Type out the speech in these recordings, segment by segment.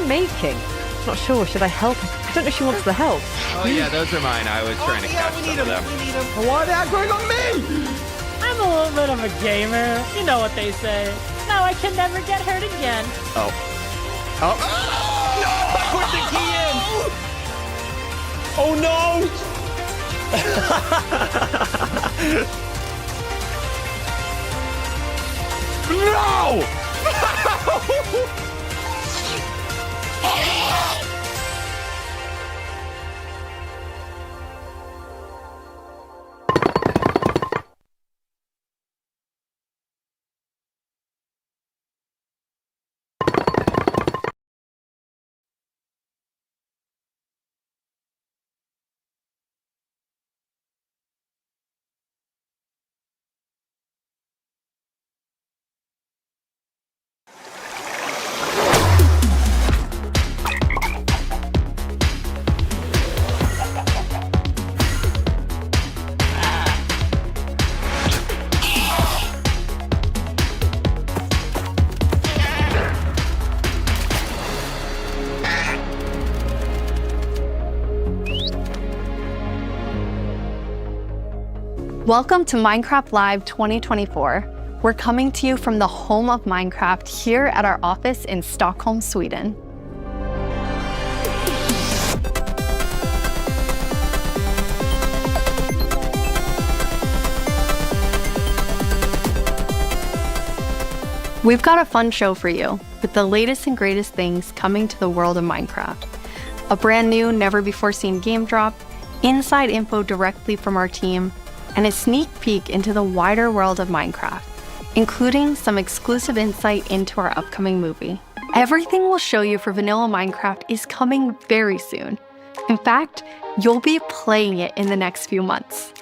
making? Not sure. Should I help? I don't know if she wants the help. Oh yeah, those are mine. I was trying to catch some of them. Why are they going on me? I'm a little bit of a gamer. You know what they say. Now I can never get hurt again. Oh. Oh. No! Put the key in! Oh no! No! Welcome to Minecraft Live 2024. We're coming to you from the home of Minecraft here at our office in Stockholm, Sweden. We've got a fun show for you with the latest and greatest things coming to the world of Minecraft. A brand new, never-before-seen game drop, inside info directly from our team, and a sneak peek into the wider world of Minecraft, including some exclusive insight into our upcoming movie. Everything we'll show you for vanilla Minecraft is coming very soon. In fact, you'll be playing it in the next few months.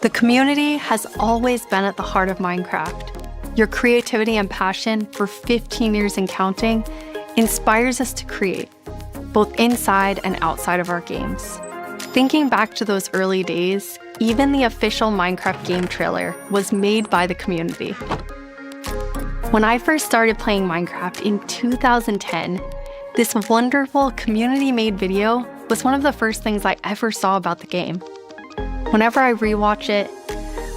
The community has always been at the heart of Minecraft. Your creativity and passion for 15 years and counting inspires us to create, both inside and outside of our games. Thinking back to those early days, even the official Minecraft game trailer was made by the community. When I first started playing Minecraft in 2010, this wonderful community-made video was one of the first things I ever saw about the game. Whenever I rewatch it,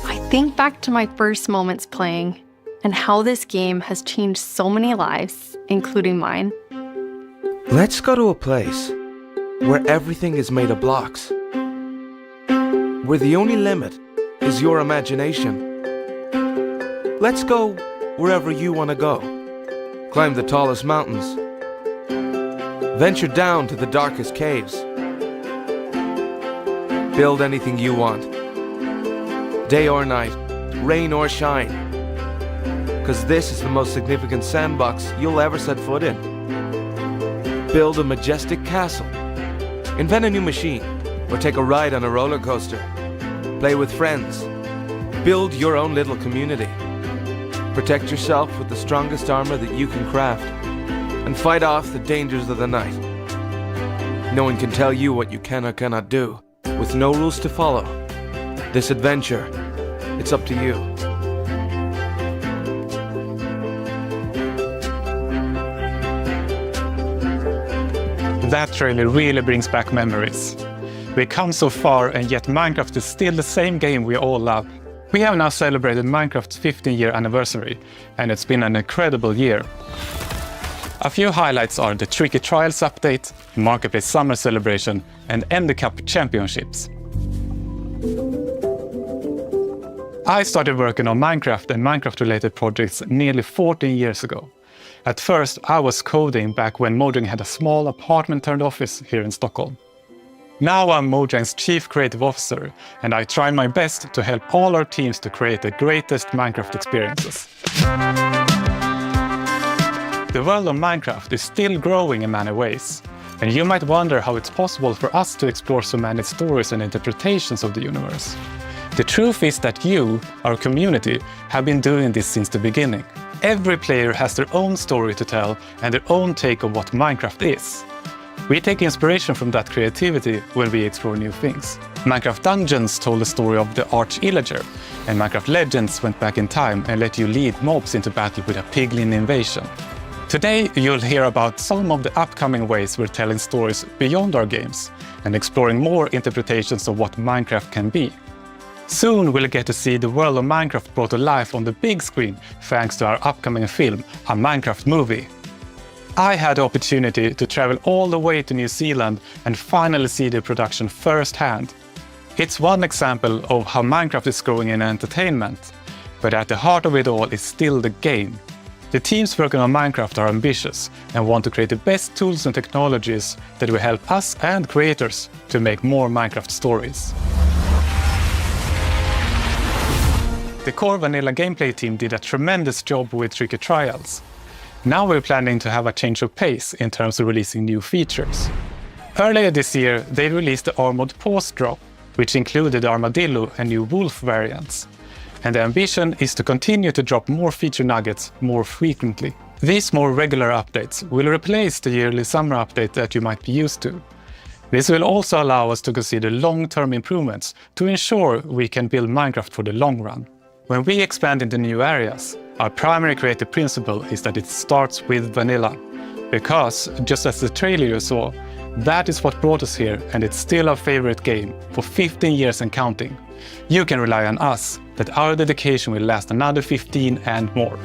I think back to my first moments playing and how this game has changed so many lives, including mine. Let's go to a place where everything is made of blocks, where the only limit is your imagination. Let's go wherever you want to go. Climb the tallest mountains. Venture down to the darkest caves. Build anything you want. Day or night, rain or shine. Because this is the most significant sandbox you'll ever set foot in. Build a majestic castle. Invent a new machine, or take a ride on a roller coaster. Play with friends. Build your own little community. Protect yourself with the strongest armor that you can craft, and fight off the dangers of the night. No one can tell you what you can or cannot do, with no rules to follow. This adventure, it's up to you. That trailer really brings back memories. We've come so far, and yet Minecraft is still the same game we all love. We have now celebrated Minecraft's 15-year anniversary, and it's been an incredible year. A few highlights are the Tricky Trials update, Marketplace Summer Celebration, and Ender Cup Championships. I started working on Minecraft and Minecraft-related projects nearly 14 years ago. At first, I was coding back when Mojang had a small apartment-turned-office here in Stockholm. Now I'm Mojang's Chief Creative Officer, and I try my best to help all our teams to create the greatest Minecraft experiences. The world of Minecraft is still growing in many ways, and you might wonder how it's possible for us to explore so many stories and interpretations of the universe. The truth is that you, our community, have been doing this since the beginning. Every player has their own story to tell and their own take on what Minecraft is. We take inspiration from that creativity when we explore new things. Minecraft Dungeons told the story of the Arch-Illager, and Minecraft Legends went back in time and let you lead mobs into battle with a piglin invasion. Today, you'll hear about some of the upcoming ways we're telling stories beyond our games and exploring more interpretations of what Minecraft can be. Soon we'll get to see the world of Minecraft brought to life on the big screen thanks to our upcoming film, A Minecraft Movie. I had the opportunity to travel all the way to New Zealand and finally see the production firsthand. It's one example of how Minecraft is growing in entertainment, but at the heart of it all is still the game. The teams working on Minecraft are ambitious and want to create the best tools and technologies that will help us and creators to make more Minecraft stories. The core vanilla gameplay team did a tremendous job with Tricky Trials. Now we're planning to have a change of pace in terms of releasing new features. Earlier this year, they released the Armored Paws drop, which included the Armadillo and new Wolf variants. And the ambition is to continue to drop more feature nuggets more frequently. These more regular updates will replace the yearly summer update that you might be used to. This will also allow us to consider long-term improvements to ensure we can build Minecraft for the long run. When we expand into new areas, our primary creative principle is that it starts with vanilla. Because, just as the trailer you saw, that is what brought us here, and it's still our favorite game for 15 years and counting. You can rely on us that our dedication will last another 15 and more.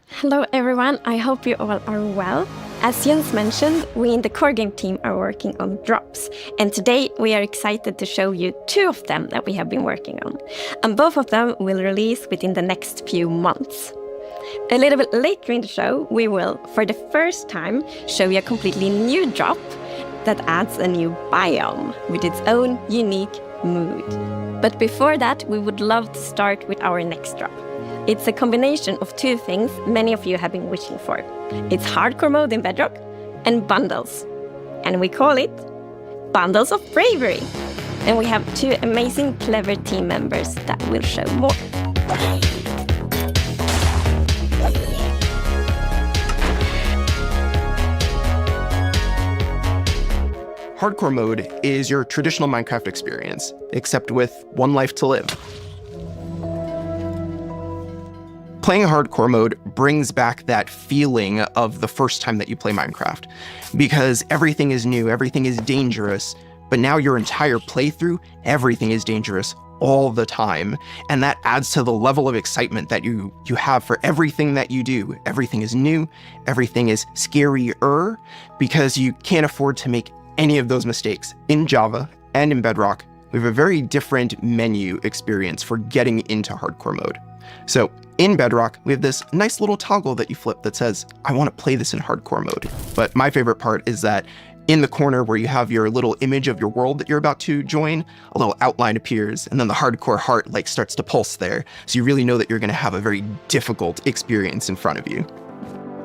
Hello everyone, I hope you all are well. As Jens mentioned, we in the core game team are working on drops, and today we are excited to show you 2 of them that we have been working on, and both of them will release within the next few months. A little bit later in the show, we will, for the first time, show you a completely new drop that adds a new biome with its own unique mood. But before that, we would love to start with our next drop. It's a combination of 2 things many of you have been wishing for. It's hardcore mode in Bedrock and bundles. And we call it Bundles of Bravery. And we have 2 amazing, clever team members that will show more. Hardcore mode is your traditional Minecraft experience, except with one life to live. Playing hardcore mode brings back that feeling of the first time that you play Minecraft, because everything is new, everything is dangerous, but now your entire playthrough, everything is dangerous all the time, and that adds to the level of excitement that you have for everything that you do. Everything is new, everything is scarier, because you can't afford to make any of those mistakes. In Java and in Bedrock, we have a very different menu experience for getting into hardcore mode. So in Bedrock, we have this nice little toggle that you flip that says, I want to play this in hardcore mode. But my favorite part is that in the corner where you have your little image of your world that you're about to join, a little outline appears, and then the hardcore heart starts to pulse there. So you really know that you're going to have a very difficult experience in front of you.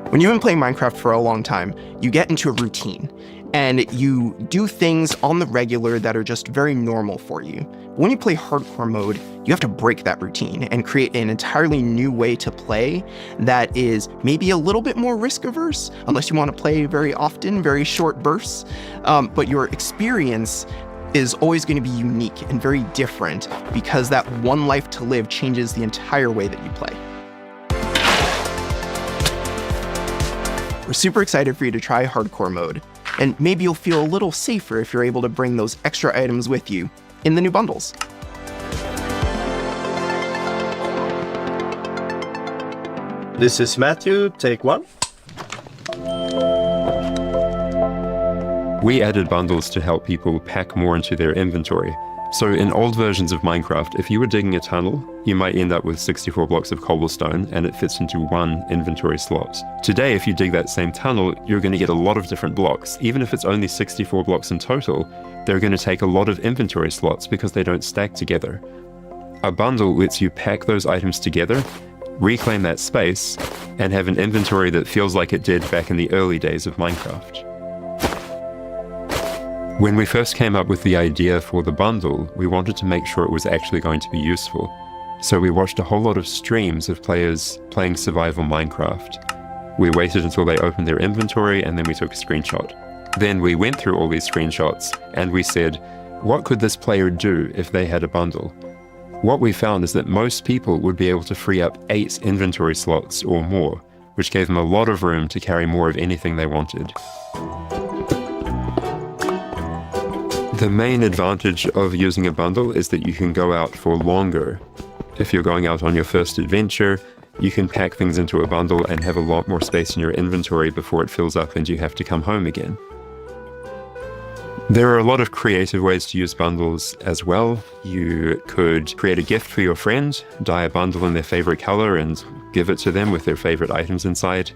When you've been playing Minecraft for a long time, you get into a routine, and you do things on the regular that are just very normal for you. But when you play hardcore mode, you have to break that routine and create an entirely new way to play that is maybe a little bit more risk averse, unless you want to play very often, very short bursts. But your experience is always going to be unique and very different, because that one life to live changes the entire way that you play. We're super excited for you to try hardcore mode, and maybe you'll feel a little safer if you're able to bring those extra items with you in the new bundles. This is Matthew, take 1. We added bundles to help people pack more into their inventory. So in old versions of Minecraft, if you were digging a tunnel, you might end up with 64 blocks of cobblestone and it fits into 1 inventory slot. Today, if you dig that same tunnel, you're going to get a lot of different blocks. Even if it's only 64 blocks in total, they're going to take a lot of inventory slots because they don't stack together. A bundle lets you pack those items together, reclaim that space, and have an inventory that feels like it did back in the early days of Minecraft. When we first came up with the idea for the bundle, we wanted to make sure it was actually going to be useful. So we watched a whole lot of streams of players playing survival Minecraft. We waited until they opened their inventory and then we took a screenshot. Then we went through all these screenshots and we said, what could this player do if they had a bundle? What we found is that most people would be able to free up 8 inventory slots or more, which gave them a lot of room to carry more of anything they wanted. The main advantage of using a bundle is that you can go out for longer. If you're going out on your first adventure, you can pack things into a bundle and have a lot more space in your inventory before it fills up and you have to come home again. There are a lot of creative ways to use bundles as well. You could create a gift for your friend, dye a bundle in their favorite color and give it to them with their favorite items inside.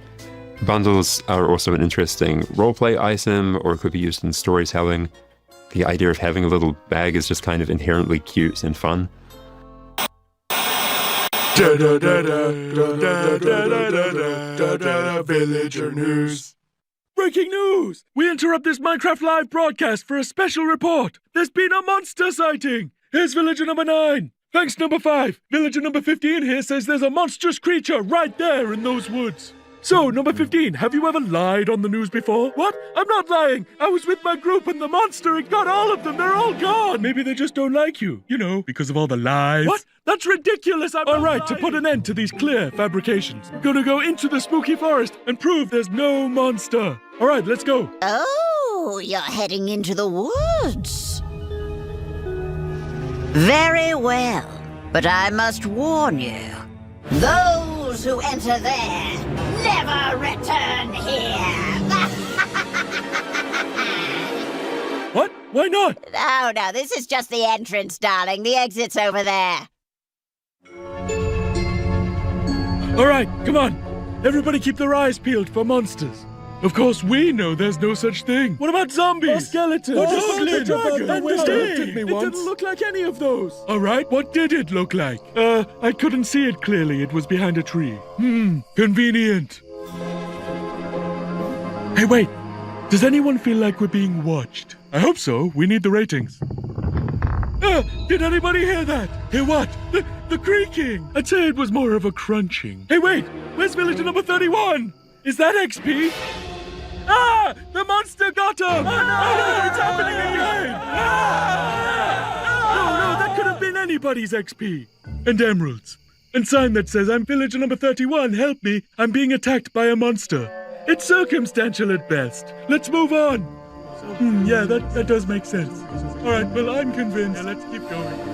Bundles are also an interesting roleplay item, or it could be used in storytelling. The idea of having a little bag is just kind of inherently cute and fun. Villager news. Breaking news! We interrupt this Minecraft Live broadcast for a special report. There's been a monster sighting. Here's villager number 9. Thanks, number 5. Villager number 15 here says there's a monstrous creature right there in those woods. So, number 15, have you ever lied on the news before? What? I'm not lying. I was with my group and the monster, it got all of them. They're all gone. Maybe they just don't like you. You know, because of all the lies. What? That's ridiculous. I'm all right, to put an end to these clear fabrications, I'm gonna go into the spooky forest and prove there's no monster. All right, let's go. Oh, you're heading into the woods. Very well, but I must warn you. Those who enter there never return here. What? Why not? No, this is just the entrance, darling. The exit's over there. All right, come on. Everybody keep their eyes peeled for monsters. Of course, we know there's no such thing. What about zombies? Or skeletons? Goblins? It didn't look like any of those. All right, what did it look like? I couldn't see it clearly. It was behind a tree. Convenient. Hey, wait. Does anyone feel like we're being watched? I hope so. We need the ratings. Did anybody hear that? Hear what? The creaking. I'd say it was more of a crunching. Hey, wait. Where's villager number 31? Is that XP? Ah! The monster got him! Oh, no! It's happening again! No, that could have been anybody's XP. And emeralds. And sign that says, I'm villager number 31, help me, I'm being attacked by a monster. It's circumstantial at best. Let's move on. Yeah, that does make sense. All right, well, I'm convinced. Yeah, let's keep going.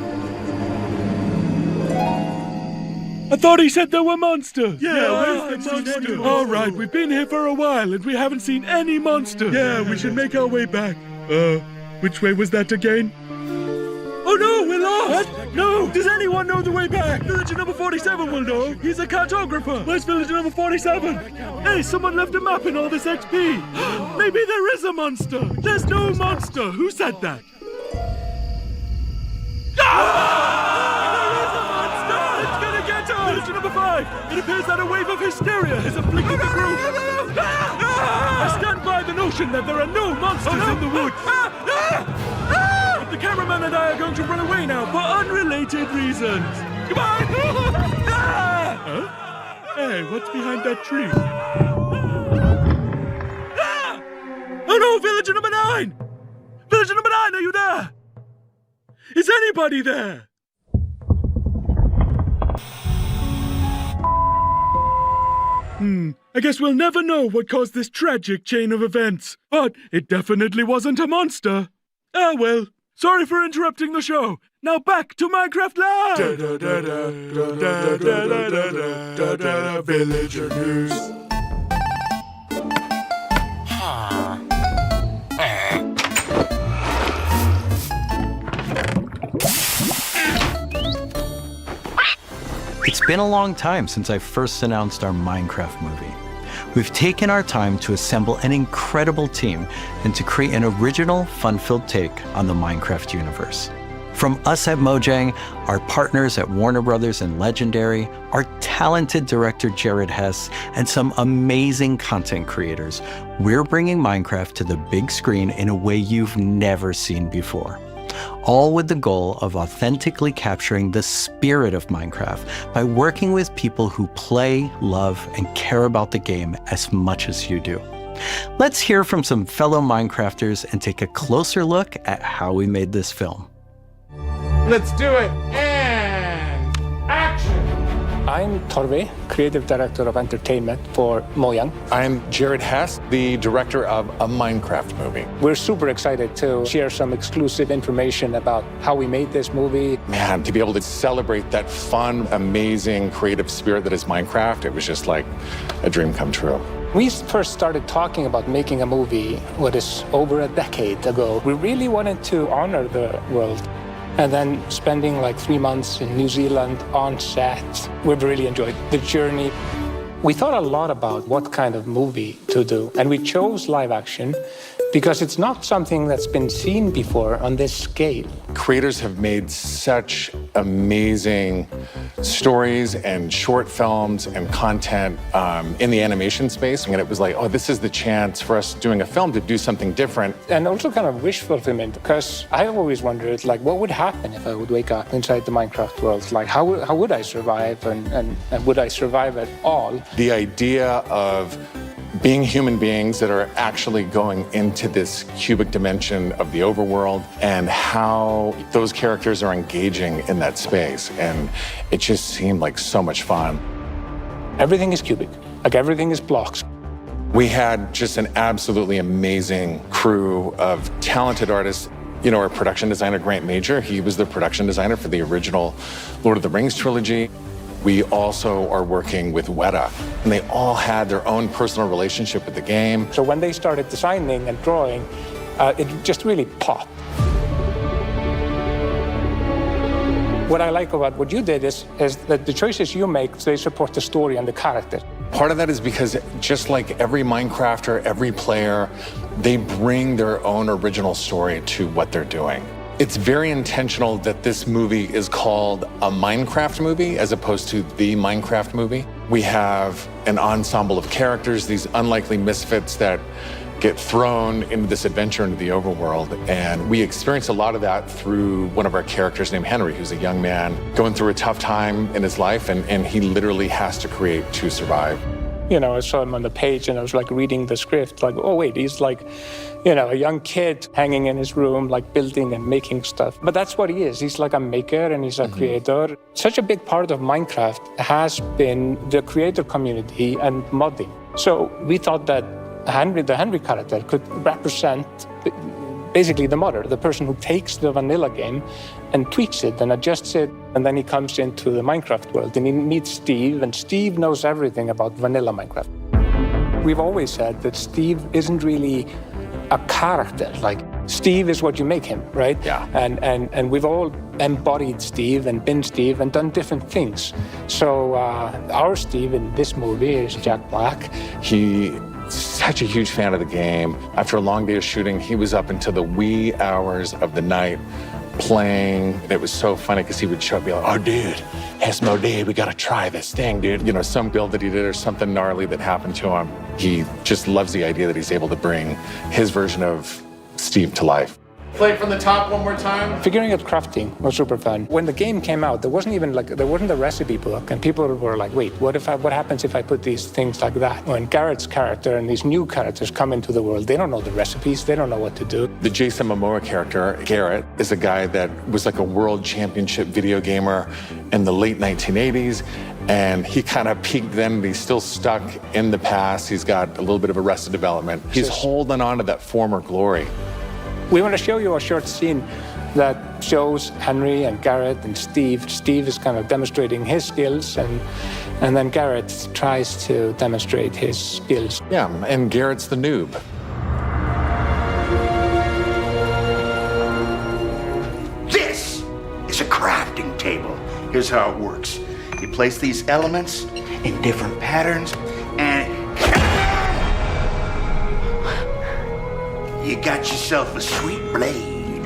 I thought he said there were monsters. Yeah, where's the monster? All right, we've been here for a while and we haven't seen any monster. Yeah, we should make our way back. Which way was that again? Oh no, we're lost! What? No! Does anyone know the way back? Villager number 47 will know. He's a cartographer. Where's villager number 47? Hey, someone left a map in all this XP. Maybe there is a monster. There's no monster. Who said that? Villager number 5! It appears that a wave of hysteria has afflicted the group! I stand by the notion that there are no monsters in the woods! But the cameraman and I are going to run away now for unrelated reasons! Goodbye! Hey, what's behind that tree? Oh no, villager number 9! Villager number 9, are you there? Is anybody there? I guess we'll never know what caused this tragic chain of events. But it definitely wasn't a monster. Ah, well. Sorry for interrupting the show. Now back to Minecraft Live! Villager news. It's been a long time since I first announced our Minecraft movie. We've taken our time to assemble an incredible team and to create an original, fun-filled take on the Minecraft universe. From us at Mojang, our partners at Warner Brothers and Legendary, our talented director Jared Hess, and some amazing content creators, we're bringing Minecraft to the big screen in a way you've never seen before. all with the goal of authentically capturing the spirit of Minecraft by working with people who play, love, and care about the game as much as you do. Let's hear from some fellow Minecrafters and take a closer look at how we made this film. Let's do it. And action. I'm Torve, Creative Director of Entertainment for Mojang. I'm Jared Hess, the director of a Minecraft movie. We're super excited to share some exclusive information about how we made this movie. Man, to be able to celebrate that fun, amazing, creative spirit that is Minecraft, it was just like a dream come true. We first started talking about making a movie, over a decade ago. We really wanted to honor the world. And then spending like 3 months in New Zealand on set, we've really enjoyed the journey. We thought a lot about what kind of movie to do, and we chose live action because it's not something that's been seen before on this scale. Creators have made such amazing stories and short films and content in the animation space, and it was like, oh, this is the chance for us doing a film to do something different. And also kind of wish fulfillment, because I've always wondered, like, what would happen if I would wake up inside the Minecraft world? Like, how would I survive, and would I survive at all? The idea of being human beings that are actually going into this cubic dimension of the overworld and how those characters are engaging in that space. And it just seemed like so much fun. Everything is cubic, like everything is blocks. We had just an absolutely amazing crew of talented artists. You know, our production designer, Grant Major, he was the production designer for the original Lord of the Rings trilogy. We also are working with Weta, and they all had their own personal relationship with the game. So when they started designing and drawing, it just really popped. What I like about what you did is that the choices you make, they support the story and the character. Part of that is because just like every Minecrafter, every player, they bring their own original story to what they're doing. It's very intentional that this movie is called a Minecraft movie as opposed to the Minecraft movie. We have an ensemble of characters, these unlikely misfits that get thrown into this adventure into the overworld. And we experience a lot of that through one of our characters named Henry, who's a young man going through a tough time in his life, and he literally has to create to survive. You know, I saw him on the page and I was like reading the script, like, oh wait, he's like, you know, a young kid hanging in his room, like building and making stuff. But that's what he is. He's like a maker and he's a creator. Such a big part of Minecraft has been the creator community and modding. So we thought that Henry, the Henry character, could represent basically the modder, the person who takes the vanilla game and tweaks it and adjusts it, and then he comes into the Minecraft world and he meets Steve, and Steve knows everything about vanilla Minecraft. We've always said that Steve isn't really a character. Like, Steve is what you make him, right? Yeah. And we've all embodied Steve and been Steve and done different things. So our Steve in this movie is Jack Black. He's such a huge fan of the game. After a long day of shooting, he was up until the wee hours of the night playing. And it was so funny because he would show up and be like, oh, dude, Hesmo, dude, we got to try this thing, dude. You know, some build that he did or something gnarly that happened to him. He just loves the idea that he's able to bring his version of Steve to life. Play it from the top one more time. Figuring out crafting was super fun. When the game came out, there wasn't a recipe book, and people were like, wait, what happens if I put these things like that? When Garrett's character and these new characters come into the world, they don't know the recipes, they don't know what to do. The Jason Momoa character, Garrett, is a guy that was like a world championship video gamer in the late 1980s. And he kind of peaked then, but he's still stuck in the past. He's got a little bit of Arrested Development. He's holding on to that former glory. We want to show you a short scene that shows Henry and Garrett and Steve. Steve is kind of demonstrating his skills, and then Garrett tries to demonstrate his skills. Yeah, and Garrett's the noob. This is a crafting table. Here's how it works. You place these elements in different patterns, and you got yourself a sweet blade.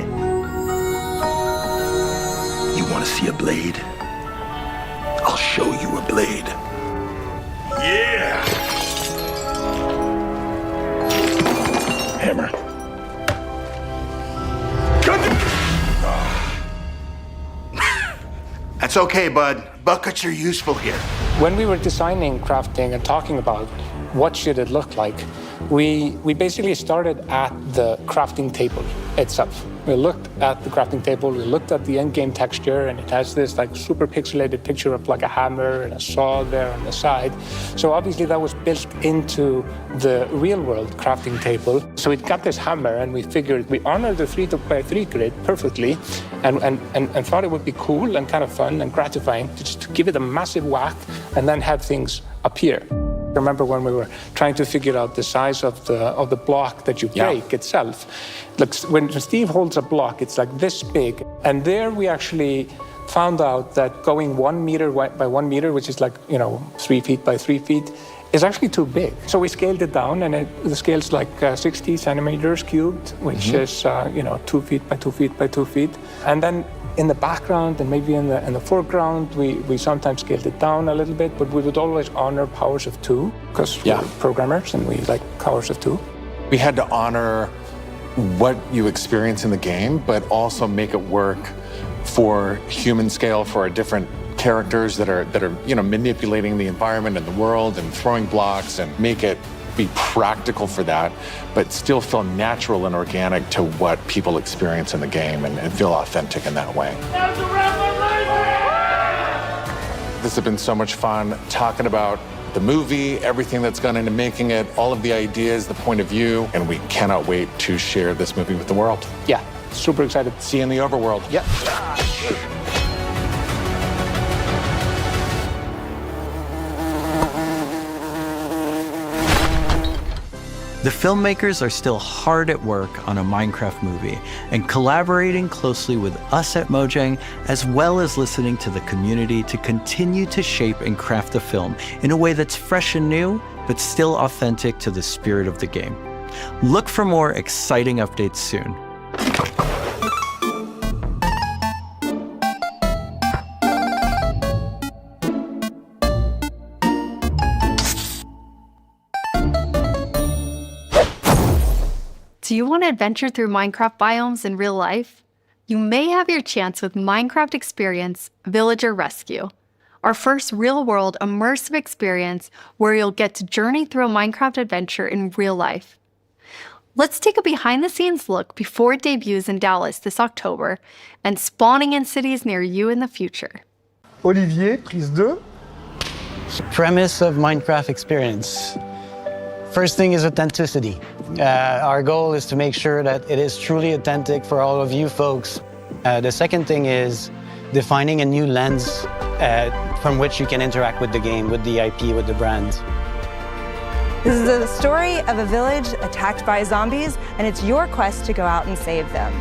You want to see a blade? I'll show you a blade. Yeah! Hammer. That's okay, bud. Buckets are useful here. When we were designing, crafting, and talking about what should it look like, we basically started at the crafting table itself. We looked at the crafting table, we looked at the end-game texture, and it has this like super pixelated picture of like a hammer and a saw there on the side. So obviously that was built into the real-world crafting table. So it got this hammer, and we figured we honored the 3x3 grid perfectly, and thought it would be cool and kind of fun and gratifying to just give it a massive whack and then have things appear. I remember when we were trying to figure out the size of the block that you break itself. Like when Steve holds a block, it's like this big. And there we actually found out that going 1 meter by 1 meter, which is like, 3 feet by 3 feet, is actually too big. So we scaled it down, and the scale's like 60 centimeters cubed, which is 2 feet by 2 feet by 2 feet. And then in the background and maybe in the foreground, we sometimes scaled it down a little bit, but we would always honor powers of 2, because we're programmers and we like powers of 2. We had to honor what you experience in the game, but also make it work for human scale, for our different characters that are manipulating the environment and the world and throwing blocks, and make it be practical for that, but still feel natural and organic to what people experience in the game, and feel authentic in that way. This has been so much fun talking about the movie, everything that's gone into making it, all of the ideas, the point of view, and we cannot wait to share this movie with the world. Yeah, super excited. See you in the overworld. Yep. The filmmakers are still hard at work on a Minecraft movie and collaborating closely with us at Mojang, as well as listening to the community to continue to shape and craft the film in a way that's fresh and new, but still authentic to the spirit of the game. Look for more exciting updates soon. Do you want to adventure through Minecraft biomes in real life? You may have your chance with Minecraft Experience Villager Rescue, our first real-world immersive experience where you'll get to journey through a Minecraft adventure in real life. Let's take a behind-the-scenes look before it debuts in Dallas this October and spawning in cities near you in the future. Olivier, prise 2. Premise of Minecraft Experience. First thing is authenticity. Our goal is to make sure that it is truly authentic for all of you folks. The second thing is defining a new lens from which you can interact with the game, with the IP, with the brand. This is the story of a village attacked by zombies, and it's your quest to go out and save them.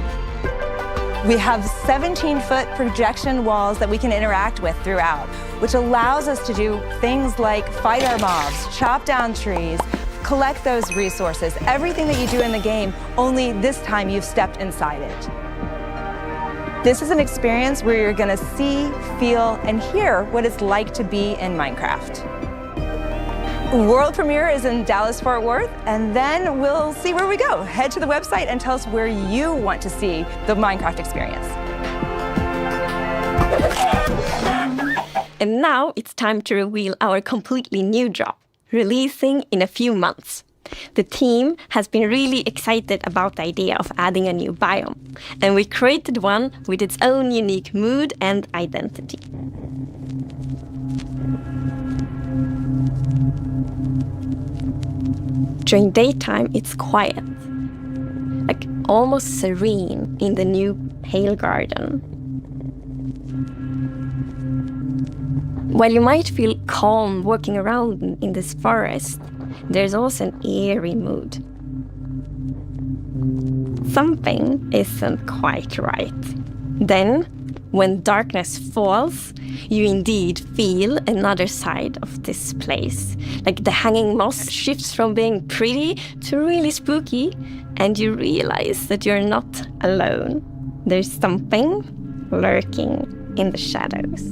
We have 17-foot projection walls that we can interact with throughout, which allows us to do things like fight our mobs, chop down trees, collect those resources, everything that you do in the game, only this time you've stepped inside it. This is an experience where you're gonna see, feel, and hear what it's like to be in Minecraft. World premiere is in Dallas-Fort Worth, and then we'll see where we go. Head to the website and tell us where you want to see the Minecraft experience. And now it's time to reveal our completely new drop, releasing in a few months. The team has been really excited about the idea of adding a new biome, and we created one with its own unique mood and identity. During daytime, it's quiet, like almost serene in the new Pale Garden. While you might feel calm walking around in this forest, there's also an eerie mood. Something isn't quite right. Then, when darkness falls, you indeed feel another side of this place. Like the hanging moss shifts from being pretty to really spooky, and you realize that you're not alone. There's something lurking in the shadows.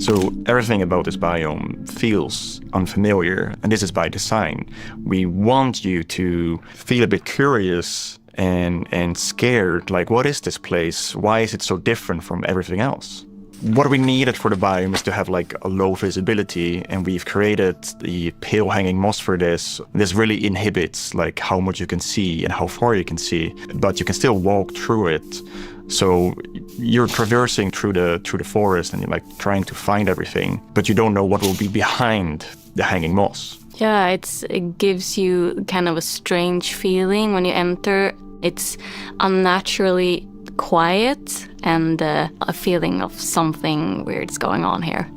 So everything about this biome feels unfamiliar, and this is by design. We want you to feel a bit curious and scared. Like, what is this place? Why is it so different from everything else? What we needed for the biome is to have like a low visibility, and we've created the pale hanging moss for this. This really inhibits like how much you can see and how far you can see, but you can still walk through it. So you're traversing through the forest and you're like trying to find everything, but you don't know what will be behind the hanging moss. Yeah, it gives you kind of a strange feeling when you enter. It's unnaturally quiet and a feeling of something weird's going on here.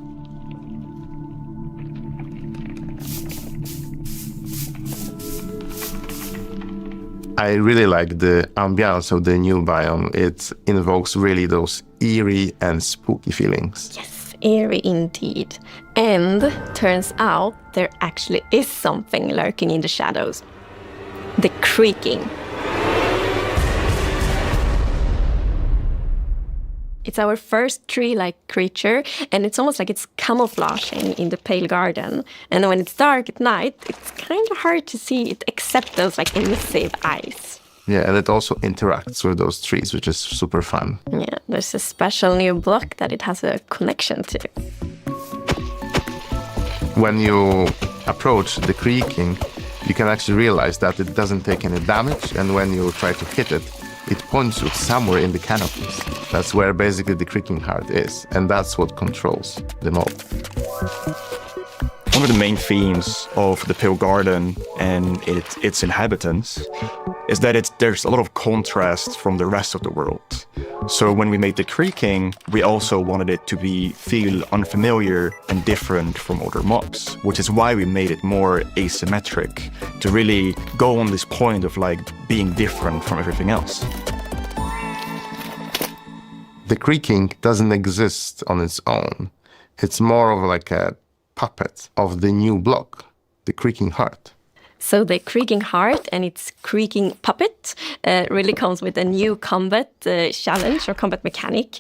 I really like the ambiance of the new biome. It invokes really those eerie and spooky feelings. Yes, eerie indeed. And turns out there actually is something lurking in the shadows. The creaking. It's our first tree-like creature, and it's almost like it's camouflaging in the pale garden. And when it's dark at night, it's kind of hard to see it except those like emissive eyes. Yeah, and it also interacts with those trees, which is super fun. Yeah, there's a special new block that it has a connection to. When you approach the creaking, you can actually realize that it doesn't take any damage, and when you try to hit it, it points you somewhere in the canopies. That's where basically the creaking heart is, and that's what controls the mob. One of the main themes of the Pale Garden and its inhabitants is that there's a lot of contrast from the rest of the world. So when we made the creaking, we also wanted it to feel unfamiliar and different from other mobs, which is why we made it more asymmetric, to really go on this point of like being different from everything else. The creaking doesn't exist on its own. It's more of like a puppet of the new block, the creaking heart. So the creaking heart and its creaking puppet really comes with a new combat challenge or combat mechanic,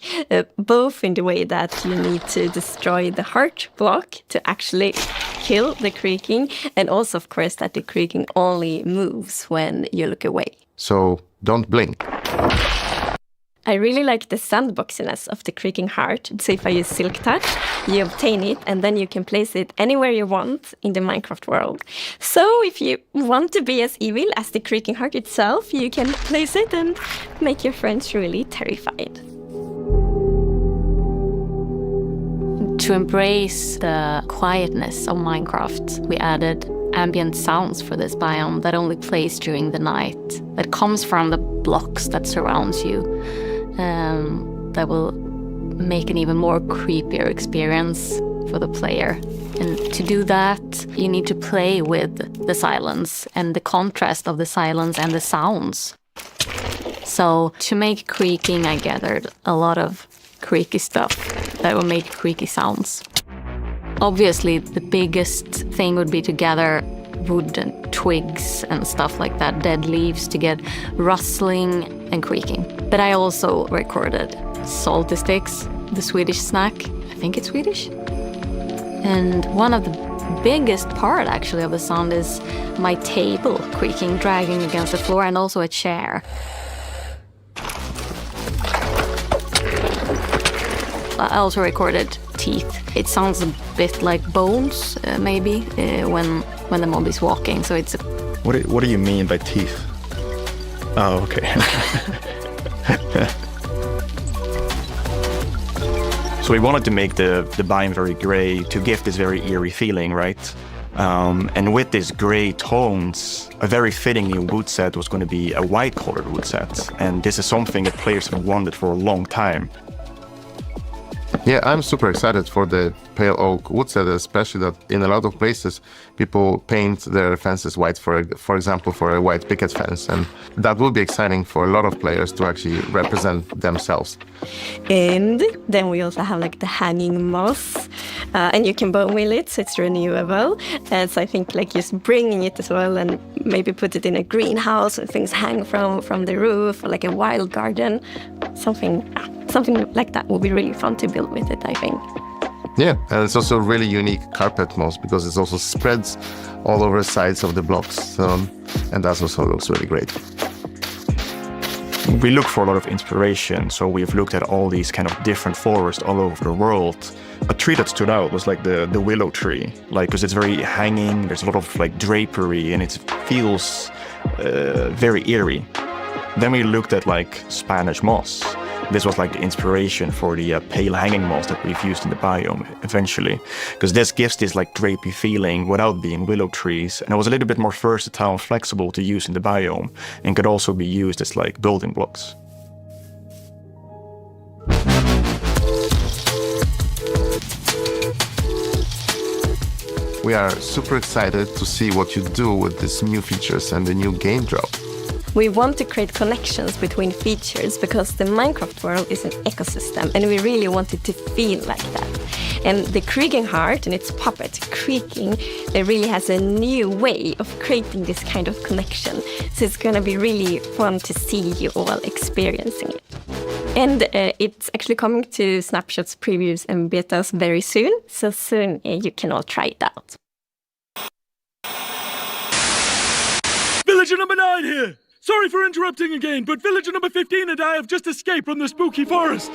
both in the way that you need to destroy the heart block to actually kill the creaking, and also, of course, that the creaking only moves when you look away. So don't blink. I really like the sandboxiness of the creaking heart. So if I use Silk Touch, you obtain it, and then you can place it anywhere you want in the Minecraft world. So if you want to be as evil as the creaking heart itself, you can place it and make your friends really terrified. To embrace the quietness of Minecraft, we added ambient sounds for this biome that only plays during the night, that comes from the blocks that surrounds you. That will make an even more creepier experience for the player. And to do that, you need to play with the silence and the contrast of the silence and the sounds. So to make creaking, I gathered a lot of creaky stuff that will make creaky sounds. Obviously, the biggest thing would be to gather wood and twigs and stuff like that, dead leaves, to get rustling and creaking. But I also recorded salty sticks, the Swedish snack. I think it's Swedish. And one of the biggest part actually of the sound is my table creaking, dragging against the floor, and also a chair. I also recorded teeth. It sounds a bit like bones, maybe, when the mob is walking. So it's. What do you mean by teeth? Oh, okay. So we wanted to make the biome very gray to give this very eerie feeling, right? And with these gray tones, a very fitting new wood set was going to be a white-colored wood set. And this is something that players have wanted for a long time. Yeah, I'm super excited for the pale oak wood set, especially that in a lot of places people paint their fences white, for example, for a white picket fence, and that will be exciting for a lot of players to actually represent themselves. And then we also have like the hanging moss, and you can bone wheel it, so it's renewable. And so I think like just bringing it as well, and maybe put it in a greenhouse where things hang from the roof, or like a wild garden, something like that would be really fun to build with it, I think. Yeah, and it's also really unique carpet moss because it also spreads all over the sides of the blocks, and that also looks really great. We look for a lot of inspiration, so we've looked at all these kind of different forests all over the world. A tree that stood out was like the willow tree, like because it's very hanging, there's a lot of like drapery, and it feels very eerie. Then we looked at like Spanish moss. This was like the inspiration for the pale hanging moss that we've used in the biome eventually, because this gives this like drapey feeling without being willow trees, and it was a little bit more versatile and flexible to use in the biome, and could also be used as like building blocks. We are super excited to see what you do with these new features and the new game drop. We want to create connections between features because the Minecraft world is an ecosystem and we really want it to feel like that. And the Krieking Heart and its puppet, Creaking, it really has a new way of creating this kind of connection. So it's going to be really fun to see you all experiencing it. And it's actually coming to Snapshots, previews and betas very soon. So soon you can all try it out. Villager number 9 here! Sorry for interrupting again, but villager number 15 and I have just escaped from the spooky forest.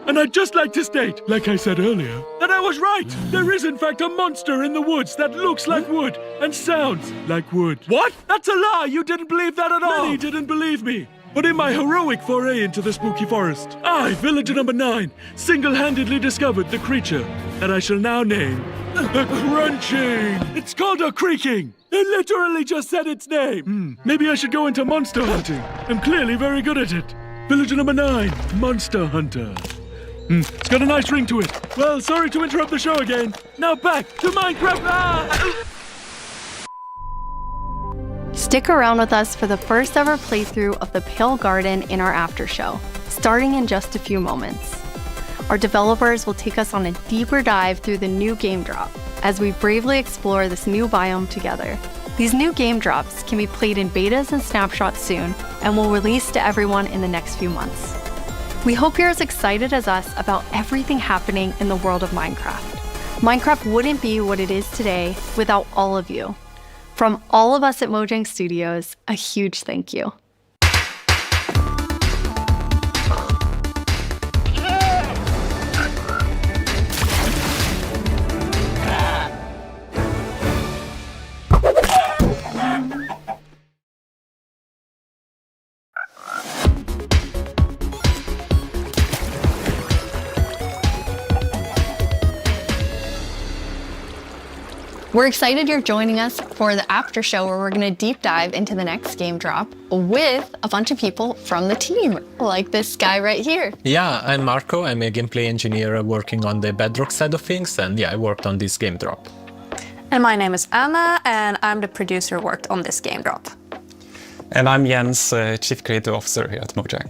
And I'd just like to state, like I said earlier, that I was right. There is in fact a monster in the woods that looks like wood and sounds like wood. What? That's a lie! You didn't believe that at all! Many didn't believe me. But in my heroic foray into the spooky forest, I, villager number 9, single-handedly discovered the creature that I shall now name the Crunching. It's called a Creaking. It literally just said its name. Maybe I should go into monster hunting. I'm clearly very good at it. Villager number 9, Monster Hunter. It's got a nice ring to it. Well, sorry to interrupt the show again. Now back to Minecraft. Stick around with us for the first ever playthrough of the Pale Garden in our after show, starting in just a few moments. Our developers will take us on a deeper dive through the new game drop as we bravely explore this new biome together. These new game drops can be played in betas and snapshots soon and will release to everyone in the next few months. We hope you're as excited as us about everything happening in the world of Minecraft. Minecraft wouldn't be what it is today without all of you. From all of us at Mojang Studios, a huge thank you. We're excited you're joining us for the after show where we're going to deep dive into the next game drop with a bunch of people from the team, like this guy right here. Yeah, I'm Marco. I'm a gameplay engineer working on the Bedrock side of things, and yeah, I worked on this game drop. And my name is Anna, and I'm the producer who worked on this game drop. And I'm Jens, Chief Creative Officer here at Mojang.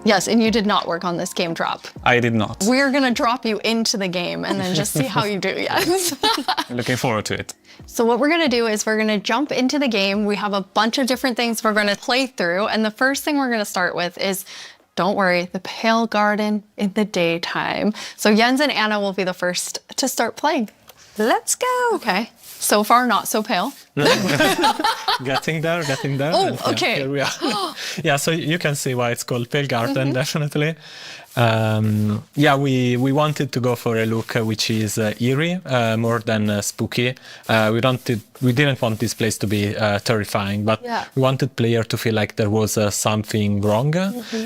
Yes, and you did not work on this game drop. I did not. We're gonna drop you into the game and then just see how you do, yes. Looking forward to it. So what we're gonna do is we're gonna jump into the game. We have a bunch of different things we're gonna play through. And the first thing we're gonna start with is, don't worry, the Pale Garden in the daytime. So Jens and Anna will be the first to start playing. Let's go. Okay. So far, not so pale. Getting there. Oh, And, okay. Here we are. Yeah, so you can see why it's called Pale Garden, definitely. Yeah, we wanted to go for a look which is eerie, more than spooky. We didn't want this place to be terrifying, but we wanted player to feel like there was something wrong,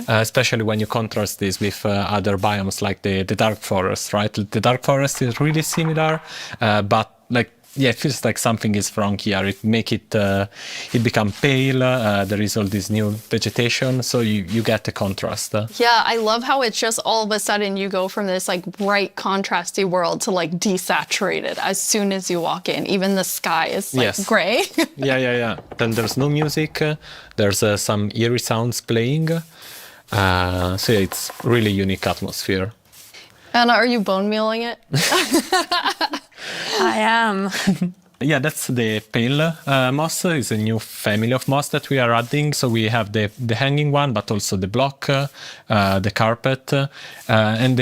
especially when you contrast this with other biomes like the Dark Forest, right? The Dark Forest is really similar, but like, yeah, it feels like something is wrong here. It make it become pale. There is all this new vegetation, so you get the contrast. Yeah, I love how it's just all of a sudden you go from this like bright, contrasty world to like desaturated as soon as you walk in. Even the sky is like gray. Yeah. Then there's no music. There's some eerie sounds playing. So yeah, it's really unique atmosphere. Anna, are you bone mealing it? I am. Yeah, that's the pale moss. It's a new family of moss that we are adding. So we have the hanging one, but also the block, the carpet, and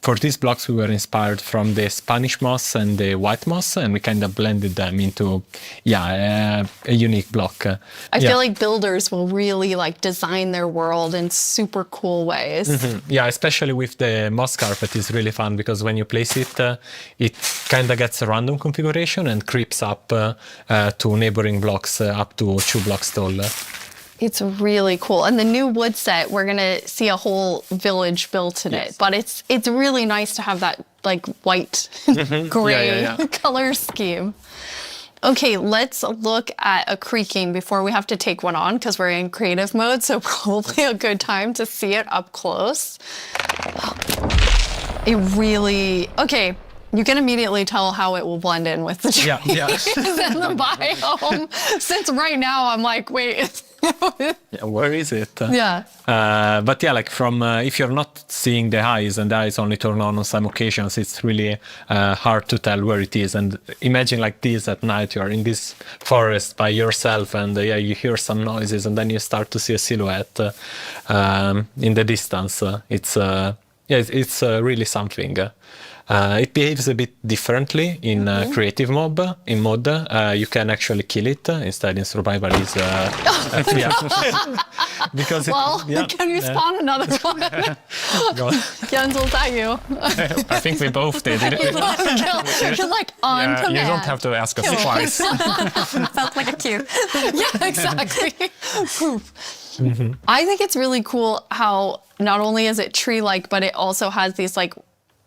for these blocks, we were inspired from the Spanish moss and the white moss, and we kind of blended them into, a unique block. I feel like builders will really like design their world in super cool ways. Yeah, especially with the moss carpet is really fun because when you place it, it kind of gets a random configuration and creeps up to neighboring blocks up to 2 blocks tall. It's really cool. And the new wood set, we're going to see a whole village built in it. But it's really nice to have that like white, gray color scheme. Okay, let's look at a creaking before we have to take one on because we're in creative mode. So probably a good time to see it up close. It really, okay. You can immediately tell how it will blend in with the trees and the biome. Since right now I'm like, wait. Where is it? But like from if you're not seeing the eyes and the eyes only turn on some occasions, it's really hard to tell where it is. And imagine like this at night, you're in this forest by yourself, and you hear some noises, and then you start to see a silhouette in the distance. It's really something. It behaves a bit differently in creative mode. In mod, you can actually kill it. Instead, in survival, is because can you spawn another one? Jens, was that you? I think we both did. You're like on command. You don't have to ask us twice. Felt like a cue. Yeah, exactly. I think it's really cool how not only is it tree-like, but it also has these like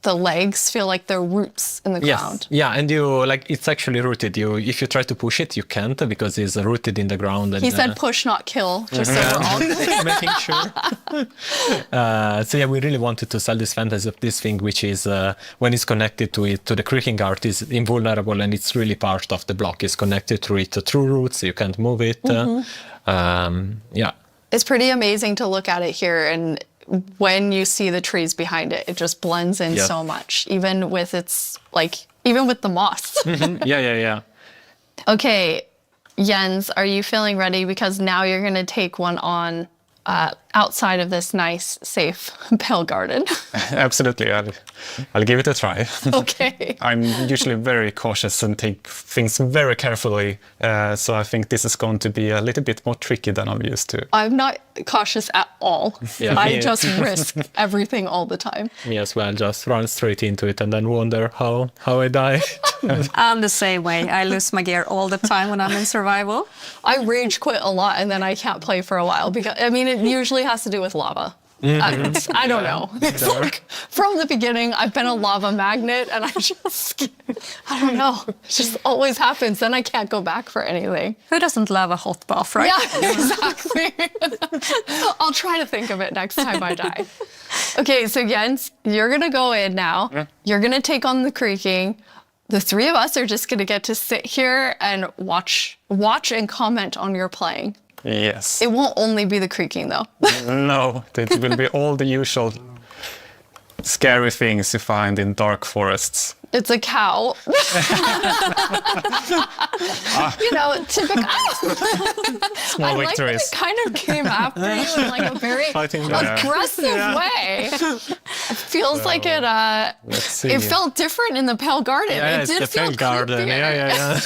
the legs feel like they're roots in the ground. Yeah, and you like it's actually rooted. If you try to push it, you can't because it's rooted in the ground. And, he said push, not kill, just so we're all making sure. We really wanted to sell this fantasy of this thing, which is when it's connected to the creaking art, is invulnerable, and it's really part of the block. It's connected to it through roots. You can't move it. It's pretty amazing to look at it here, and when you see the trees behind it, it just blends in so much, even with the moss. Okay, Jens, are you feeling ready? Because now you're going to take one on outside of this nice, safe pale garden. Absolutely, I'll give it a try. Okay. I'm usually very cautious and take things very carefully, so I think this is going to be a little bit more tricky than I'm used to. I'm not cautious at all. I just risk everything all the time. Me as well, just run straight into it and then wonder how I die. I'm the same way. I lose my gear all the time when I'm in survival. I rage quit a lot and then I can't play for a while because, I mean, it usually has to do with lava. I don't know. It's like from the beginning, I've been a lava magnet and I don't know. It just always happens. Then I can't go back for anything. Who doesn't love a hot bath, right? Yeah, exactly. I'll try to think of it next time I die. Okay, so Jens, you're going to go in now. You're going to take on the creaking. The three of us are just going to get to sit here and watch and comment on your playing. Yes. It won't only be the creaking, though. No, it will be all the usual scary things you find in dark forests. It's a cow. Typical. Small victories. It kind of came after you in like a very aggressive way. It feels like it felt different in the Pale Garden. Yeah, it's the Pale Garden. Yeah.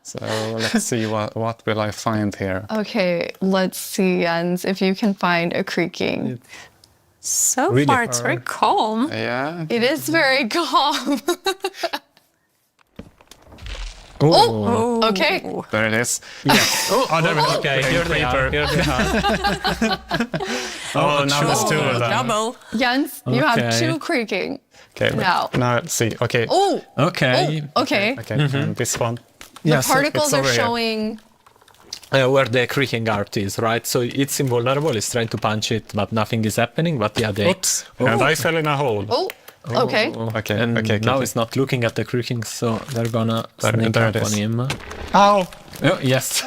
So let's see what will I find here. Okay, let's see, Jens, if you can find a creaking. So really far, it's very calm. Yeah. It is very calm. Okay. There it is. Yes. There we go. Okay, here they are. Now there's two of them. Double. Jens, you have two creaking. Okay. Now let's see. Okay. Okay. Okay. And this one. The particles are showing. Where the creaking art is, right? So it's invulnerable, it's trying to punch it, but nothing is happening, but Oops. And I fell in a hole. Okay. Okay. Now it's not looking at the creaking, so they're gonna sneak up on him. Ow! Oh, yes.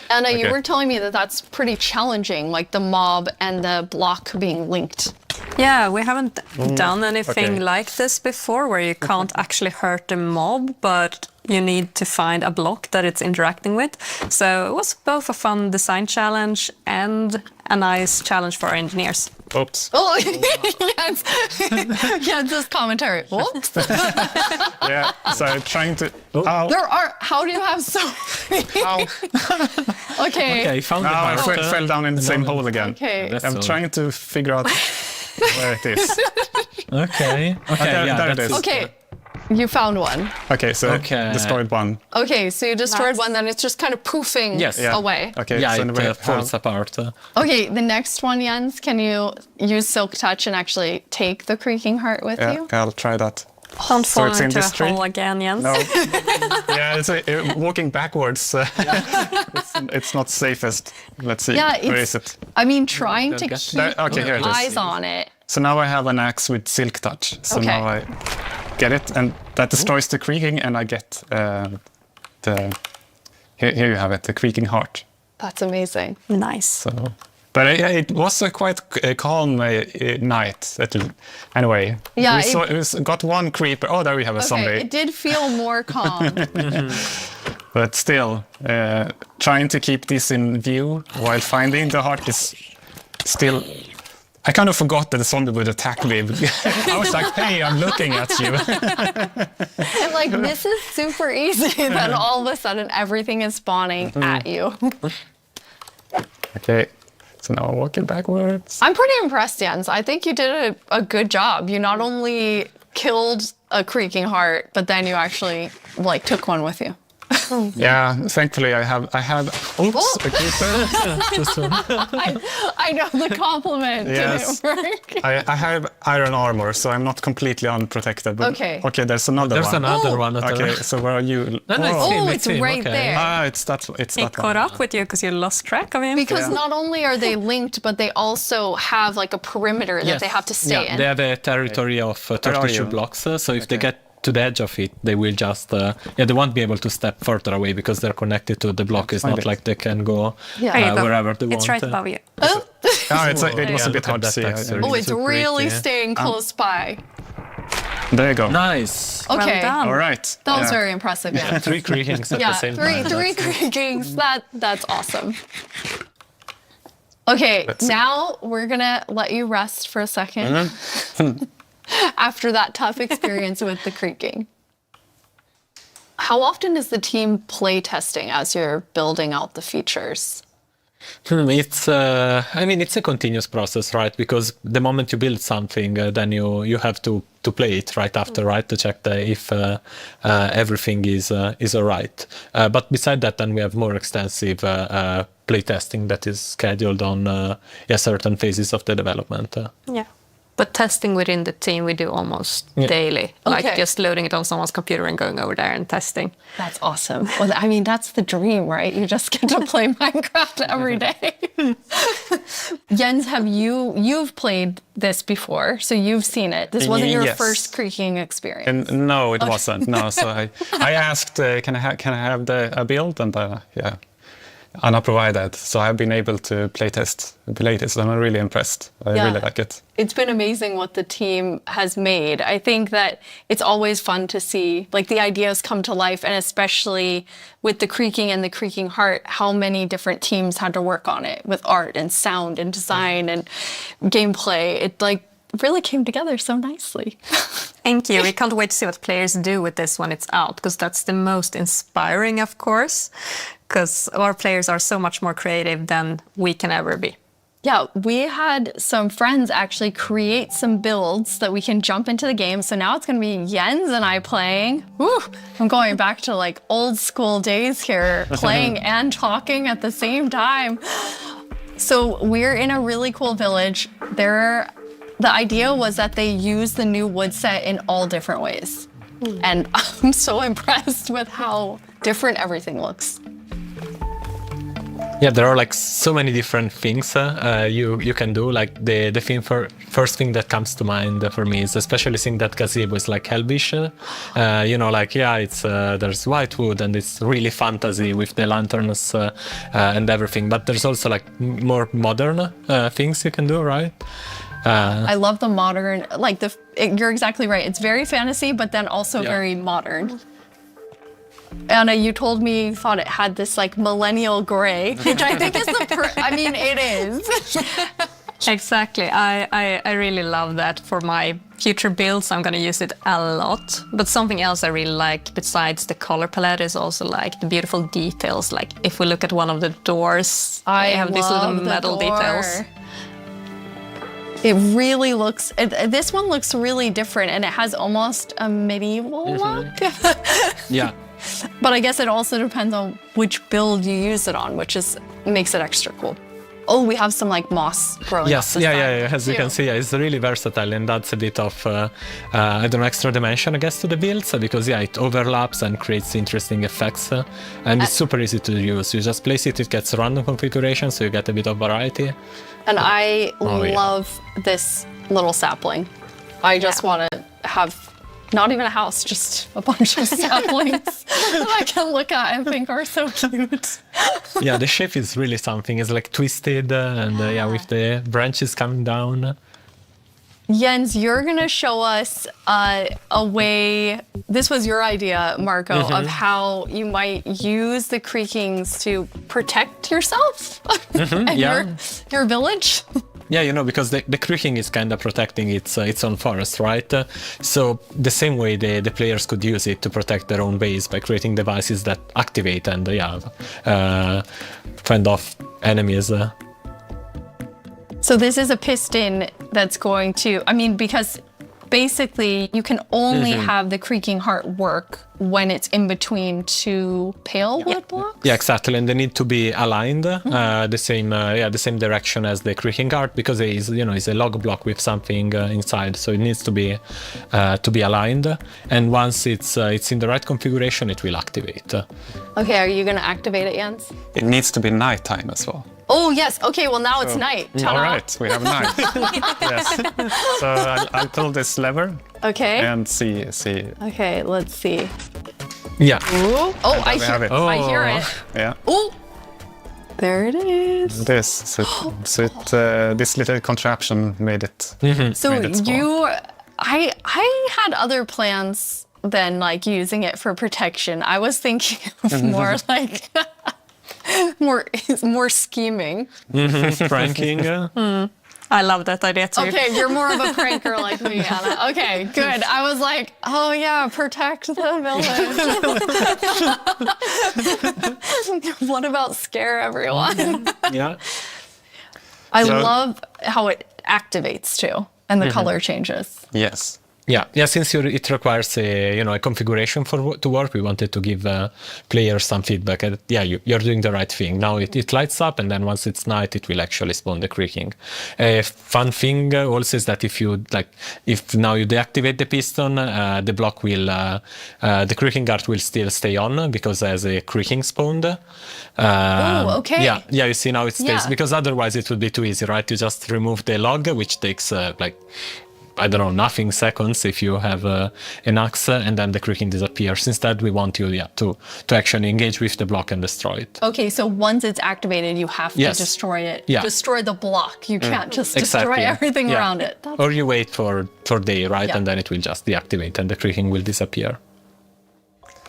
Anna, you were telling me that that's pretty challenging, like the mob and the block being linked. Yeah, we haven't done anything like this before, where you can't actually hurt the mob, but you need to find a block that it's interacting with. So it was both a fun design challenge and a nice challenge for our engineers. Oops. Oh, yes. Jens's commentary. Whoops. Yeah, so trying to... Ow. How do you have so many? Okay. Okay, found the Now I heart. fell down in the same hole again. Okay. I'm trying to figure out where it is. Okay. There, yeah, there it that's is. Okay. You found one. Okay, so Okay. destroyed one. Okay, so you destroyed one, then it's just kind of poofing Yes. Yeah. away. Okay, Yeah, so it falls apart. Okay, the next one, Jens, can you use Silk Touch and actually take the creaking heart with yeah, you? I'll try that. Don't So fall it's in into a this tree? hole again, Jens. No. Yeah, it's walking backwards. It's not safest. Let's see. Yeah, Where is it? I mean, trying to Don't keep get There- okay, here it is. eyes on it. So now I have an axe with Silk Touch. So Okay. now I get it, and that destroys the creaking, and I get the... Here you have it, the creaking heart. That's amazing. Nice. So, but it was a quite calm night. Anyway, Yeah, we got one creeper. Oh, there we have a Okay, zombie. it did feel more calm. But still, trying to keep this in view while finding the heart is still... I kind of forgot that the zombie would attack me. I was like, hey, I'm looking at you. And like, this is super easy. Then all of a sudden, everything is spawning at you. Okay, so now I'm walking backwards. I'm pretty impressed, Jens. I think you did a good job. You not only killed a creaking heart, but then you actually like took one with you. Yeah, thankfully I have. Oops, Oh. a creeper. I know the compliment Yes. didn't work. I have iron armor, so I'm not completely unprotected. But Okay. Okay, there's another There's one. another one. Okay, so where are you? No, it's Whoa. him, Oh, it's him, right okay. there. Ah, it's that He one. caught up with you because you lost track of him. Because not only are they linked, but they also have like a perimeter that they have to stay yeah, in. they have a territory of are 32 you? blocks, so if they get to the edge of it, they will just, they won't be able to step further away because they're connected to the block. It's Find not it. like they can go Yeah. There you go. wherever they It's want. right above you. Ah, it was Yeah, a look bit at hard to that see. texture. Oh, it's so really pretty. staying close by. There you go. Nice. Okay. Well done. All right. That was Yeah. very impressive. Yeah. 3 creakings at Yeah, the same three time. creakings. That's awesome. Okay, now we're gonna let you rest for a second after that tough experience with the creaking. How often is the team play testing as you're building out the features? It's, I mean, it's a continuous process, right? Because the moment you build something, then you have to play it right after, right? To check if everything is all right. But beside that, then we have more extensive play testing that is scheduled on certain phases of the development. Yeah. But testing within the team we do almost daily. Like Okay. just loading it on someone's computer and going over there and testing. That's awesome. Well, I mean, that's the dream, right? You just get to play Minecraft every day. Jens, you've played this before, so you've seen it. This wasn't your Yes. first creaking experience. And no, it wasn't. No, so I asked, can I have a build, and yeah, Anna provided. So I've been able to playtest. I'm really impressed. I Yeah. really like it. It's been amazing what the team has made. I think that it's always fun to see like the ideas come to life, and especially with the creaking and the creaking heart, how many different teams had to work on it with art and sound and design and gameplay. It like really came together so nicely. Thank you. We can't wait to see what players do with this when it's out, because that's the most inspiring, of course, because our players are so much more creative than we can ever be. Yeah, we had some friends actually create some builds that we can jump into the game. So now it's going to be Jens and I playing. Woo! I'm going back to like old school days here, playing and talking at the same time. So we're in a really cool village. The idea was that they use the new wood set in all different ways. And I'm so impressed with how different everything looks. Yeah, there are like so many different things you can do. Like the first thing that comes to mind for me is especially seeing that gazebo is like Elvish. You know, like it's there's white wood and it's really fantasy with the lanterns and everything. But there's also like more modern things you can do, right? I love the modern, like you're exactly right. It's very fantasy, but then also very modern. Anna, you told me you thought it had this like millennial gray, which I think is I mean, it is. Exactly. I really love that for my future builds. I'm going to use it a lot. But something else I really like besides the color palette is also like the beautiful details. Like if we look at one of the doors, they have these little metal details. It really looks, this one looks really different and it has almost a medieval look. Yeah. But I guess it also depends on which build you use it on, which makes it extra cool. Oh, we have some like moss growing Yes, up the yeah. side, As you too. can see, it's really versatile and adds a bit of, I don't know, extra dimension, I guess, to the builds because, it overlaps and creates interesting effects. And it's super easy to use. You just place it gets random configuration, so you get a bit of variety. And I Oh, yeah. love this little sapling. I just want to have not even a house, just a bunch of saplings that I can look at and think are so cute. Yeah, the shape is really something. It's like twisted and with the branches coming down. Jens, you're going to show us a way, this was your idea, Marco, of how you might use the creakings to protect yourself and your village. Yeah, because the creaking is kind of protecting its own forest, right? So the same way the players could use it to protect their own base by creating devices that activate and fend off enemies. So this is a piston that's going to, because basically you can only have the creaking heart work when it's in between two pale wood blocks. Yeah, exactly, and they need to be aligned the same direction as the creaking heart because it is, it's a log block with something inside, so it needs to be aligned. And once it's in the right configuration, it will activate. Okay, are you going to activate it, Jens? It needs to be nighttime as well. Oh yes. Okay. Well, now it's night. All right, we have night. Yes. So I'll pull this lever. Okay. And see. Okay. Let's see. Yeah. Ooh. Oh, I we have hear it. it. I hear it. Yeah. Oh. There it is. This this little contraption made it. So made it spawn. I had other plans than like using it for protection. I was thinking of more like. more scheming. Pranking. I love that idea too. Okay, you're more of a pranker like me, Anna. Okay, good. I was like, oh yeah, protect the village. What about scare everyone? Yeah. I love how it activates too, and the color changes. Yes. Yeah. Since it requires a configuration to work, we wanted to give players some feedback. And, you're doing the right thing. Now it lights up, and then once it's night, it will actually spawn the creaking. A fun thing also is that if now you deactivate the piston, the block will the creaking guard will still stay on because as a creaking spawned. Oh, okay. Yeah. You see now it stays because otherwise it would be too easy, right? You just remove the log, which takes I don't know, nothing seconds if you have an axe, and then the creaking disappears. Instead, we want you to actually engage with the block and destroy it. Okay, so once it's activated, you have to destroy it. Yeah. Destroy the block. You can't just destroy everything around it. Or you wait for day, right? And then it will just deactivate and the creaking will disappear.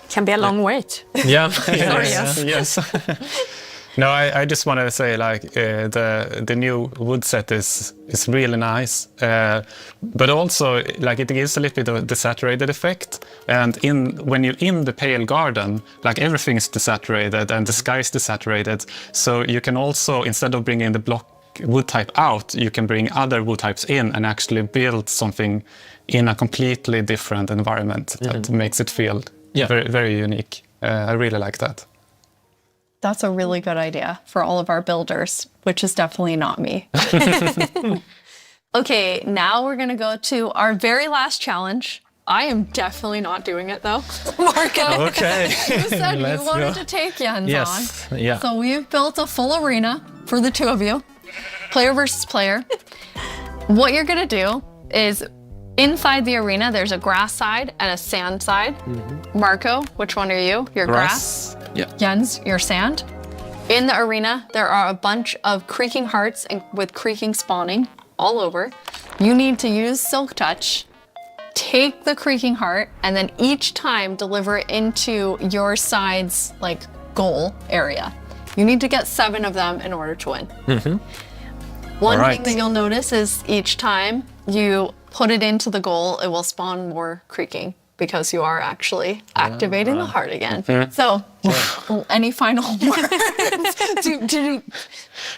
Can be a long wait. Yeah. Sorry, Yes. No, I just want to say the new wood set is really nice, but also it gives a little bit of the desaturated effect. And when you're in the pale garden, everything is desaturated and the sky is desaturated. So you can also, instead of bringing the block wood type out, you can bring other wood types in and actually build something in a completely different environment that makes it feel very, very unique. I really like that. That's a really good idea for all of our builders, which is definitely not me. Okay, now we're gonna go to our very last challenge. I am definitely not doing it though. Marco, Okay. you said you Let's wanted go. to take Jens Yes, on. yeah. So we've built a full arena for the two of you, player versus player. What you're gonna do is inside the arena, there's a grass side and a sand side. Marco, which one are you? You're grass. Yeah. Jens, your sand. In the arena, there are a bunch of creaking hearts and with creaking spawning all over. You need to use Silk Touch, take the creaking heart, and then each time deliver it into your side's goal area. You need to get 7 of them in order to win. One All right. thing that you'll notice is each time you put it into the goal, it will spawn more creaking because you are actually activating the heart again. So, any final words?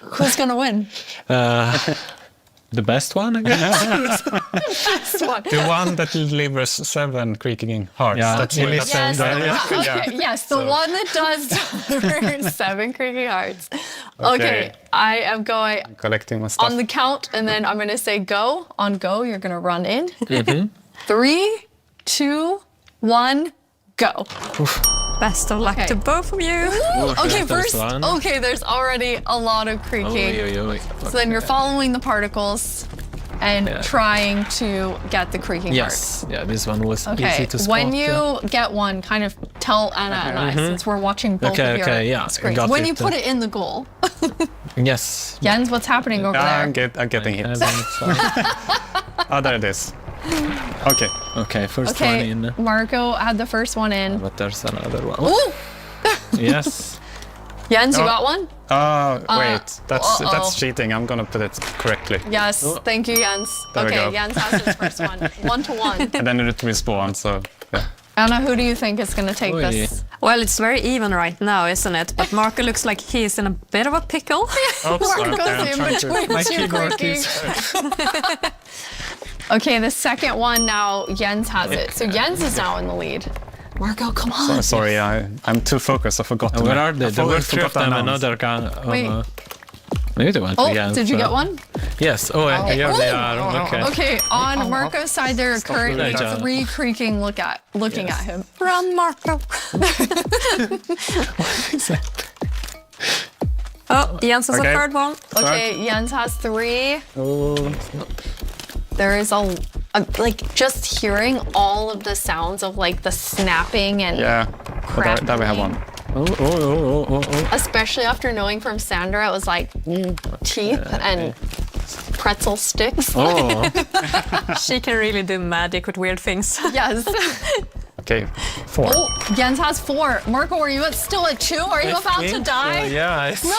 Who's gonna win? The best one, I guess. Best one. The one that delivers 7 creaking hearts. Yeah, That's it what is. that sounds like. Okay, yes, the one that does 7 creaking hearts. Okay, I am going Collecting my stuff. on the count, and then I'm gonna say go. On go, you're gonna run in. Mm-hmm. 3, 2, 1, go. Best of luck to both of you. Okay, there's first, one. okay, there's already a lot of creaking. So then you're following the particles and trying to get the creaking Yes, yeah, this one was part. easy Okay, to spot. when you get one, kind of tell Anna and I, since we're watching both of your screens. got When it. you put it in the goal. Yes. Jens, what's happening over there? I'm getting hit. Oh, there it is. Okay. Okay, first one Okay, in. Marco had the first one in. But there's another one. Ooh! Yes. Jens, you Oh. got one? Wait, that's cheating. I'm gonna put it correctly. Yes, thank you, Jens. There we Okay, go. Jens has his first one. 1-1. And then it respawn, so yeah. Anna, who do you think is going to take this? Well, it's very even right now, isn't it? But Marco looks like he's in a bit of a pickle. Marco's in between My two keyboard creaking. is. Okay, the second one now, Jens has it. So Jens is now in the lead. Marco, come on. So, sorry, I'm too focused. I forgot. Where are they? I There were forgot 3 of to them. announce. Another gun. Wait. Maybe they went Oh, Jens. did you get one? Yes. Oh, here they are. Okay. Okay, on Marco's side, there are currently really. 3 creaking looking at him. Run, Marco. Oh, Jens has a third one. Okay, Jens has 3. Oh. There is like just hearing all of the sounds of like the snapping and Yeah. But there we have one. Oh. especially after knowing from Sandra, it was like teeth and pretzel sticks. Oh. She can really do magic with weird things. Yes. Okay, 4. Oh, Jens has 4. Marco, are you still at 2? Are you about to die? Yeah. No!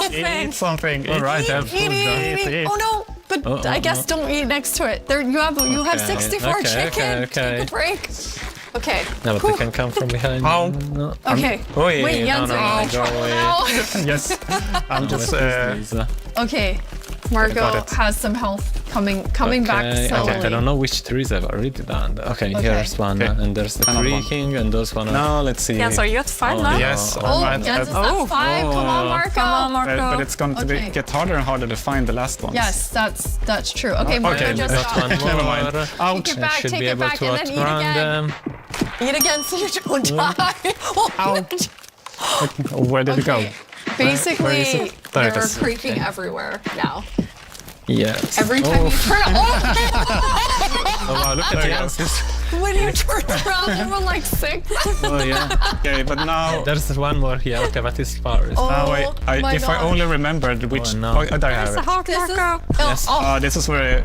Eat something. All right, I have food. Eat. Oh no! But I guess don't eat next to it. There, you have 64 chicken. Take a break. Okay. No, but they can come from behind. Ow. No. Okay. Wait, Wait, Jens, no, are you in go trouble away. now? Yes, I'm just. Okay. Got Marco it. has some health coming back slowly. I don't know which trees I've already done. Okay, here's one, and there's the Another one. creaking, and those one. No, let's see. Jens, are you at 5 Oh, now? Yes. Oh, I'm Jens is at- at 5. Come on, Marco. Come on, Marco. But it's going to Okay. get harder and harder to find the last ones. Yes, that's true. Okay, Marco Okay, just That's got one Never mind. more. Ouch. Take it back, Should take be it able back, to and then eat outrun again. them. Eat again so you don't die. Ouch. Where did it go? Basically, Where is it? There it they're is. creaking everywhere now. Yes. Every time you turn Oh, wow, look at Jens. when you turn around, everyone like sick. Oh, yeah. Okay, but now. There's one more here. Okay, but it's far. Oh, Now my if I God. only remembered which. no. Oh, there I have There's a it. heart, This is, Marco. Yes. This is where.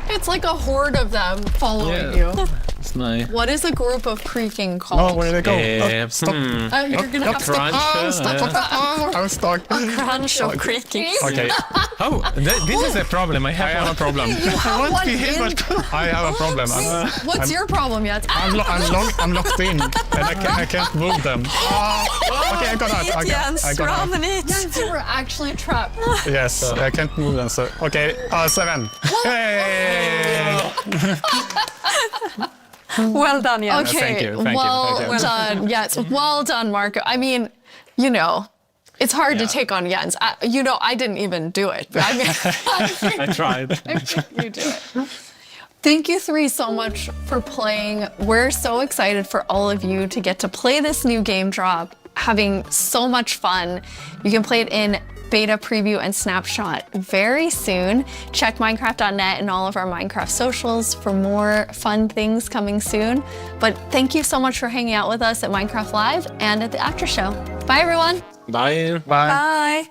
it's like a horde of them following you. It's nice. What is a group of creaking Oh, called? where did it go? Stop. You're gonna have to Crunch. I'm stuck. Crunch of creaking. Okay, Oh, this is a problem. I I have have a problem. You have one in. I have a problem. What's your problem yet? I'm locked in, and I can't move them. Okay, I got out. I got Run out. and eat. Yes, you were actually trapped. Yes, I can't move them. So okay, 7. Hey! Well done, Jens. Okay, Thank you, thank you, well thank you. done. Yes, well done, Marco. I mean, it's hard to take on Jens. I didn't even do it. But I mean, I tried. I think you do it. Thank you 3 so much for playing. We're so excited for all of you to get to play this new game drop, having so much fun. You can play it in beta preview and snapshot very soon. Check Minecraft.net and all of our Minecraft socials for more fun things coming soon. But thank you so much for hanging out with us at Minecraft Live and at the after show. Bye, everyone. Bye. Bye. Bye.